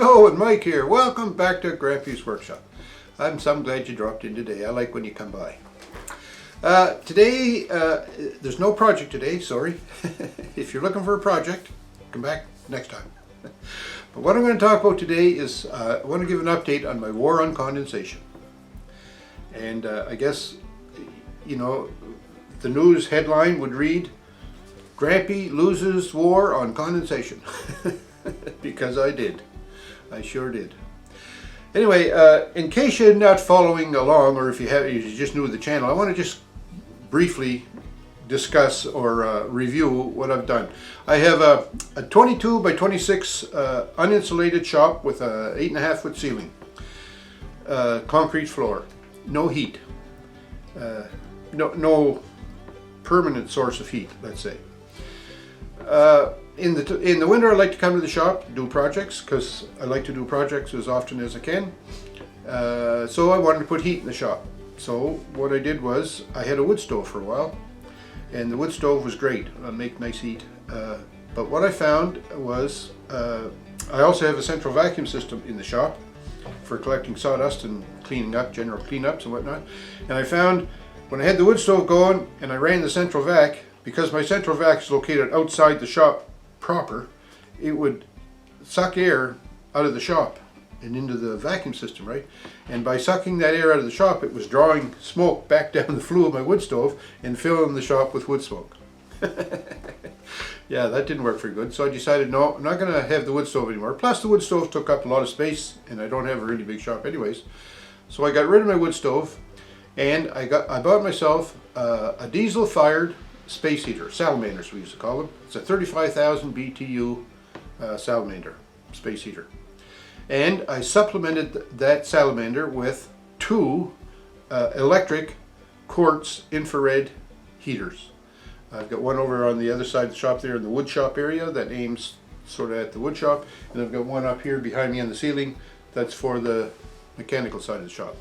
Leo and Mike here. Welcome back to Grampie's Workshop. I'm so glad you dropped in today. I like when you come by. Today, there's no project today, sorry. If you're looking for a project, come back next time. But what I'm going to talk about today is I want to give an update on my war on condensation. And I guess, you know, the news headline would read, Grampie loses war on condensation. Because I did. I sure did. Anyway, in case you're not following along, or if you just new to the channel, I want to just briefly discuss or review what I've done. I have a 22 by 26 uninsulated shop with a 8.5 foot ceiling, concrete floor, no heat, no permanent source of heat, let's say. In the winter, I like to come to the shop, do projects, because I like to do projects as often as I can. So I wanted to put heat in the shop. So what I did was, I had a wood stove for a while, and the wood stove was great. I make nice heat. But what I found was, I also have a central vacuum system in the shop for collecting sawdust and cleaning up, general cleanups and whatnot. And I found, when I had the wood stove going and I ran the central vac, because my central vac is located outside the shop proper, it would suck air out of the shop and into the vacuum system, right? And by sucking that air out of the shop, it was drawing smoke back down the flue of my wood stove and filling the shop with wood smoke. Yeah, that didn't work very good. So I decided, no, I'm not going to have the wood stove anymore. Plus the wood stove took up a lot of space and I don't have a really big shop anyways. So I got rid of my wood stove and I bought myself a diesel fired space heater, salamanders we used to call them. It's a 35,000 BTU salamander space heater. And I supplemented that salamander with two electric quartz infrared heaters. I've got one over on the other side of the shop there in the wood shop area that aims sort of at the wood shop, and I've got one up here behind me on the ceiling that's for the mechanical side of the shop.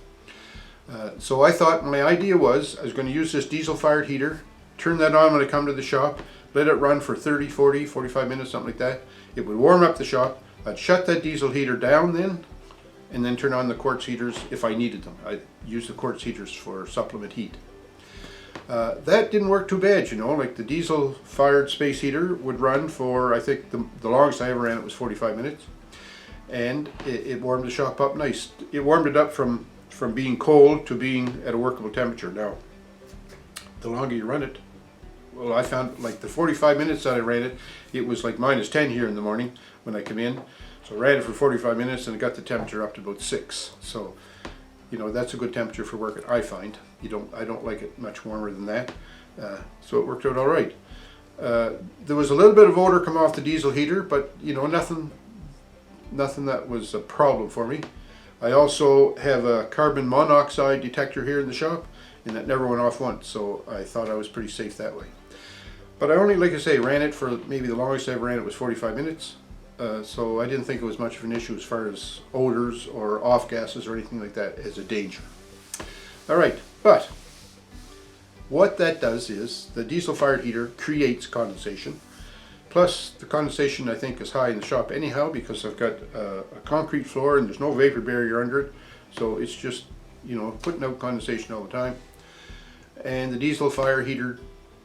So I thought, my idea was I was going to use this diesel fired heater, turn that on when I come to the shop, let it run for 30, 40, 45 minutes, something like that. It would warm up the shop. I'd shut that diesel heater down then, and then turn on the quartz heaters if I needed them. I'd use the quartz heaters for supplement heat. That didn't work too bad, you know, like the diesel fired space heater would run for, I think the longest I ever ran it was 45 minutes. And it warmed the shop up nice. It warmed it up from being cold to being at a workable temperature. Now, the longer you run it, well, I found like the 45 minutes that I ran it, it was like -10 here in the morning when I come in. So I ran it for 45 minutes and it got the temperature up to about 6. So, you know, that's a good temperature for working, I find. I don't like it much warmer than that. So it worked out all right. There was a little bit of odor come off the diesel heater, but you know, nothing that was a problem for me. I also have a carbon monoxide detector here in the shop, and that never went off once, so I thought I was pretty safe that way. But I only, like I say, ran it for maybe the longest I ever ran it was 45 minutes. So I didn't think it was much of an issue as far as odors or off gases or anything like that as a danger. All right, but what that does is the diesel fired heater creates condensation. Plus the condensation I think is high in the shop anyhow because I've got a concrete floor and there's no vapor barrier under it. So it's just, you know, putting out condensation all the time. And the diesel fire heater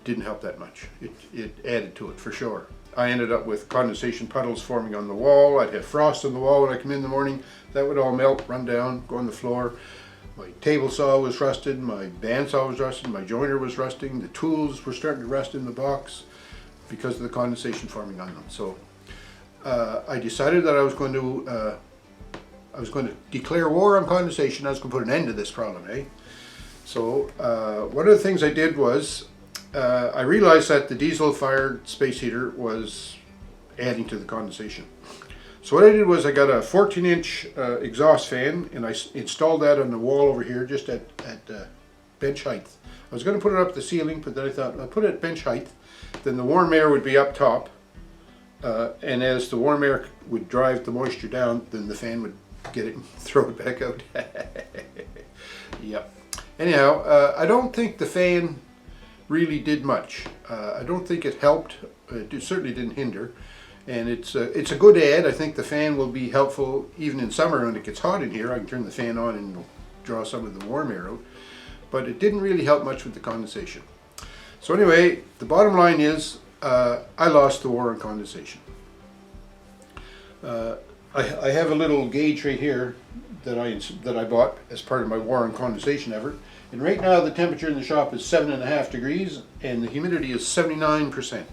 didn't help that much. It added to it for sure. I ended up with condensation puddles forming on the wall. I'd have frost on the wall when I come in the morning. That would all melt, run down, go on the floor. My table saw was rusted, my bandsaw was rusted, my joiner was rusting, the tools were starting to rust in the box because of the condensation forming on them. So I decided that I was going to declare war on condensation. I was going to put an end to this problem, eh? So one of the things I did was I realized that the diesel fired space heater was adding to the condensation. So what I did was I got a 14-inch exhaust fan and I installed that on the wall over here just at bench height. I was going to put it up the ceiling, but then I thought I'll put it at bench height, then the warm air would be up top, and as the warm air would drive the moisture down, then the fan would get it and throw it back out. Yep. Anyhow, I don't think the fan really did much. I don't think it helped. It certainly didn't hinder. And it's a good ad. I think the fan will be helpful even in summer when it gets hot in here. I can turn the fan on and it'll draw some of the warm air out. But it didn't really help much with the condensation. So anyway, the bottom line is I lost the war on condensation. I have a little gauge right here that I bought as part of my war on condensation effort. And right now the temperature in the shop is 7.5 degrees and the humidity is 79%.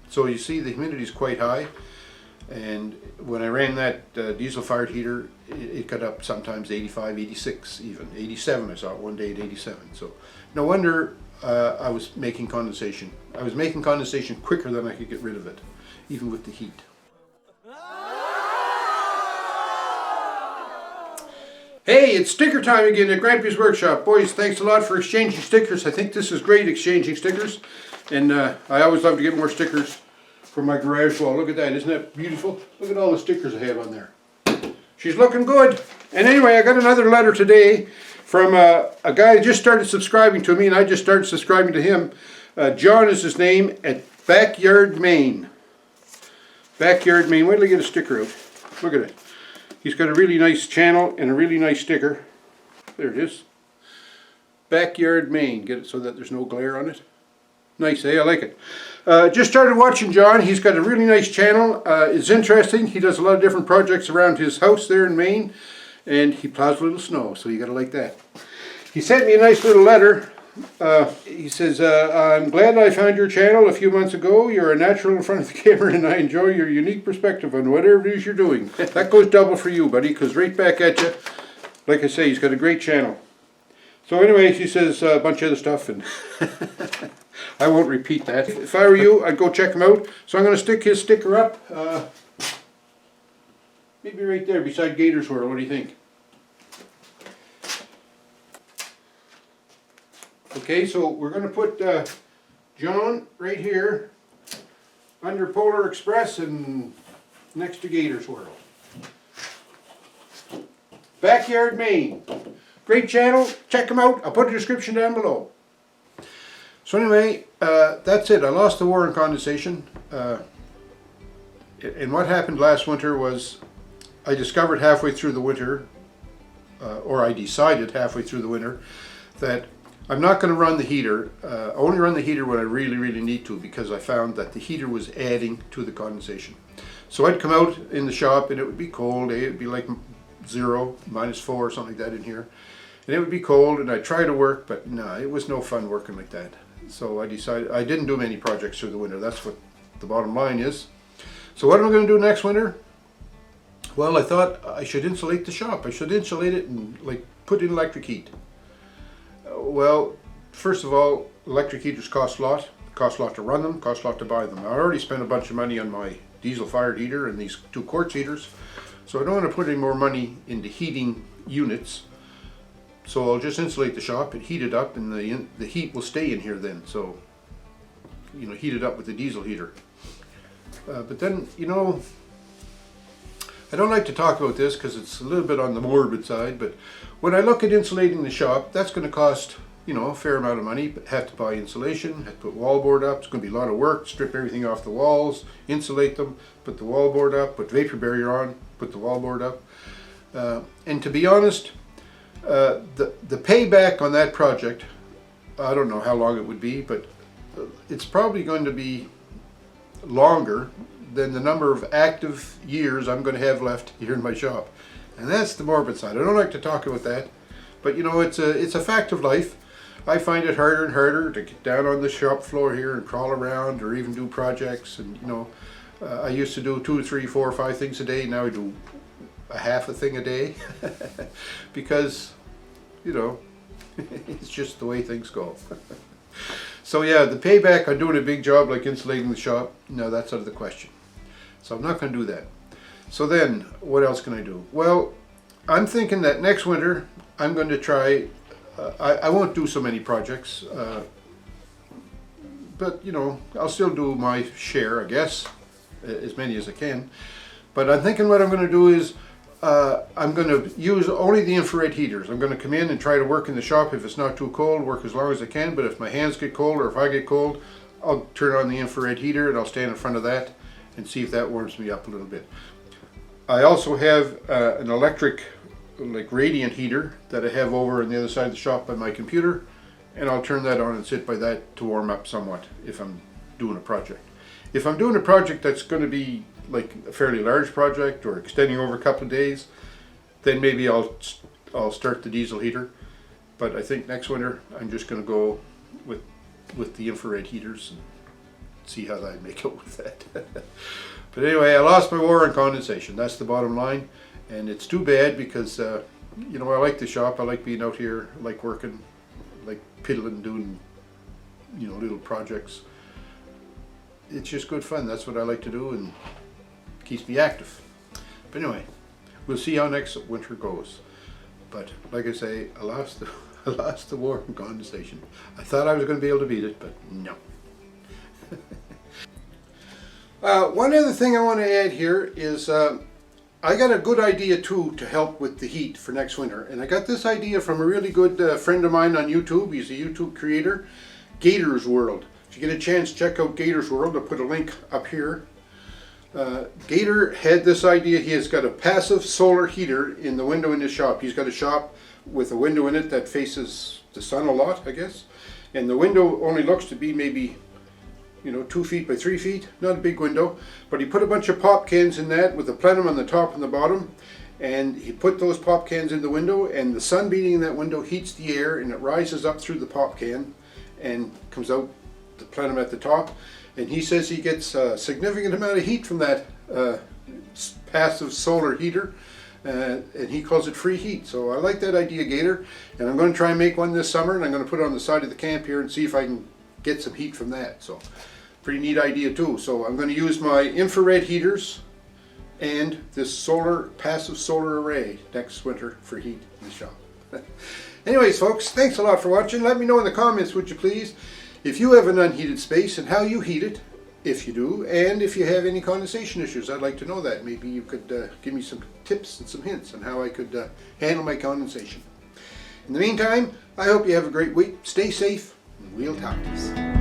So you see the humidity is quite high, and when I ran that diesel fired heater, it got up sometimes 85, 86 even, 87 I saw it one day at 87. So no wonder I was making condensation. I was making condensation quicker than I could get rid of it, even with the heat. Hey, it's sticker time again at Grampie's Workshop. Boys, thanks a lot for exchanging stickers. I think this is great, exchanging stickers. And I always love to get more stickers for my garage wall. Look at that, isn't that beautiful? Look at all the stickers I have on there. She's looking good. And anyway, I got another letter today from a guy who just started subscribing to me, and I just started subscribing to him. John is his name, at Backyard, Maine. Backyard, Maine. Wait till I get a sticker out. Look at it. He's got a really nice channel and a really nice sticker. There it is. Backyard, Maine. Get it so that there's no glare on it. Nice, eh? I like it. Just started watching John. He's got a really nice channel. It's interesting. He does a lot of different projects around his house there in Maine. And he plows a little snow, so you got to like that. He sent me a nice little letter. He says, I'm glad I found your channel a few months ago. You're a natural in front of the camera and I enjoy your unique perspective on whatever it is you're doing. That goes double for you, buddy, because right back at you, like I say, he's got a great channel. So anyway, he says a bunch of other stuff, and I won't repeat that. If I were you, I'd go check him out. So I'm going to stick his sticker up, maybe right there beside Gator's World. What do you think? Okay, so we're going to put John right here under Polar Express and next to Gator's World. Backyard, Maine. Great channel. Check them out. I'll put a description down below. So anyway, that's it. I lost the war on condensation. And what happened last winter was I discovered halfway through the winter, or I decided halfway through the winter, that I'm not going to run the heater. I only run the heater when I really, really need to, because I found that the heater was adding to the condensation. So I'd come out in the shop and it would be cold. It would be like 0, -4 or something like that in here. And it would be cold and I'd try to work, but no, it was no fun working like that. So I decided, I didn't do many projects through the winter. That's what the bottom line is. So what am I going to do next winter? Well, I thought I should insulate the shop. I should insulate it and like put in electric heat. Well, first of all, electric heaters cost a lot. It costs a lot to run them, costs a lot to buy them. I already spent a bunch of money on my diesel fired heater and these 2 quartz heaters. So I don't want to put any more money into heating units. So I'll just insulate the shop and heat it up, and the heat will stay in here then. So, you know, heat it up with the diesel heater. But then, you know, I don't like to talk about this because it's a little bit on the morbid side, but when I look at insulating the shop, that's going to cost, you know, a fair amount of money. But have to buy insulation, have to put wallboard up. It's going to be a lot of work. Strip everything off the walls, insulate them, put the wallboard up, put vapor barrier on, put the wallboard up. And to be honest, the payback on that project, I don't know how long it would be, but it's probably going to be longer than the number of active years I'm going to have left here in my shop. And that's the morbid side. I don't like to talk about that, but you know, it's a fact of life. I find it harder and harder to get down on the shop floor here and crawl around or even do projects. And you know, I used to do 2, 3, 4, 5 things a day. Now I do a half a thing a day because, you know, it's just the way things go. So yeah, the payback on doing a big job like insulating the shop, no, that's out of the question. So I'm not going to do that. So then, what else can I do? Well, I'm thinking that next winter I'm going to try, I won't do so many projects, but you know, I'll still do my share, I guess, as many as I can. But I'm thinking what I'm going to do is I'm going to use only the infrared heaters. I'm going to come in and try to work in the shop if it's not too cold, work as long as I can, but if my hands get cold or if I get cold, I'll turn on the infrared heater and I'll stand in front of that and see if that warms me up a little bit. I also have an electric like radiant heater that I have over on the other side of the shop by my computer, and I'll turn that on and sit by that to warm up somewhat if I'm doing a project. If I'm doing a project that's going to be like a fairly large project or extending over a couple of days, then maybe I'll start the diesel heater. But I think next winter I'm just going to go with the infrared heaters and see how I make out with that. But anyway, I lost my war on condensation. That's the bottom line, and it's too bad because you know, I like the shop. I like being out here. I like working, I like piddling, doing, you know, little projects. It's just good fun. That's what I like to do, and keeps me active. But anyway, we'll see how next winter goes. But like I say, I lost the war on condensation. I thought I was going to be able to beat it, but no. One other thing I want to add here is I got a good idea too to help with the heat for next winter. And I got this idea from a really good friend of mine on YouTube. He's a YouTube creator, Gator's World. If you get a chance, check out Gator's World. I'll put a link up here. Gator had this idea. He has got a passive solar heater in the window in his shop. He's got a shop with a window in it that faces the sun a lot, I guess. And the window only looks to be maybe, you know, 2 feet by 3 feet. Not a big window. But he put a bunch of pop cans in that with a plenum on the top and the bottom. And he put those pop cans in the window, and the sun beating in that window heats the air, and it rises up through the pop can and comes out the plenum at the top. And he says he gets a significant amount of heat from that passive solar heater, and he calls it free heat. So I like that idea, Gator, and I'm going to try and make one this summer, and I'm going to put it on the side of the camp here and see if I can get some heat from that. So pretty neat idea too. So I'm going to use my infrared heaters and this passive solar array next winter for heat in the shop. Anyways, folks, thanks a lot for watching. Let me know in the comments, would you please, if you have an unheated space and how you heat it, if you do, and if you have any condensation issues. I'd like to know that. Maybe you could give me some tips and some hints on how I could handle my condensation. In the meantime, I hope you have a great week. Stay safe, and we'll talk to you.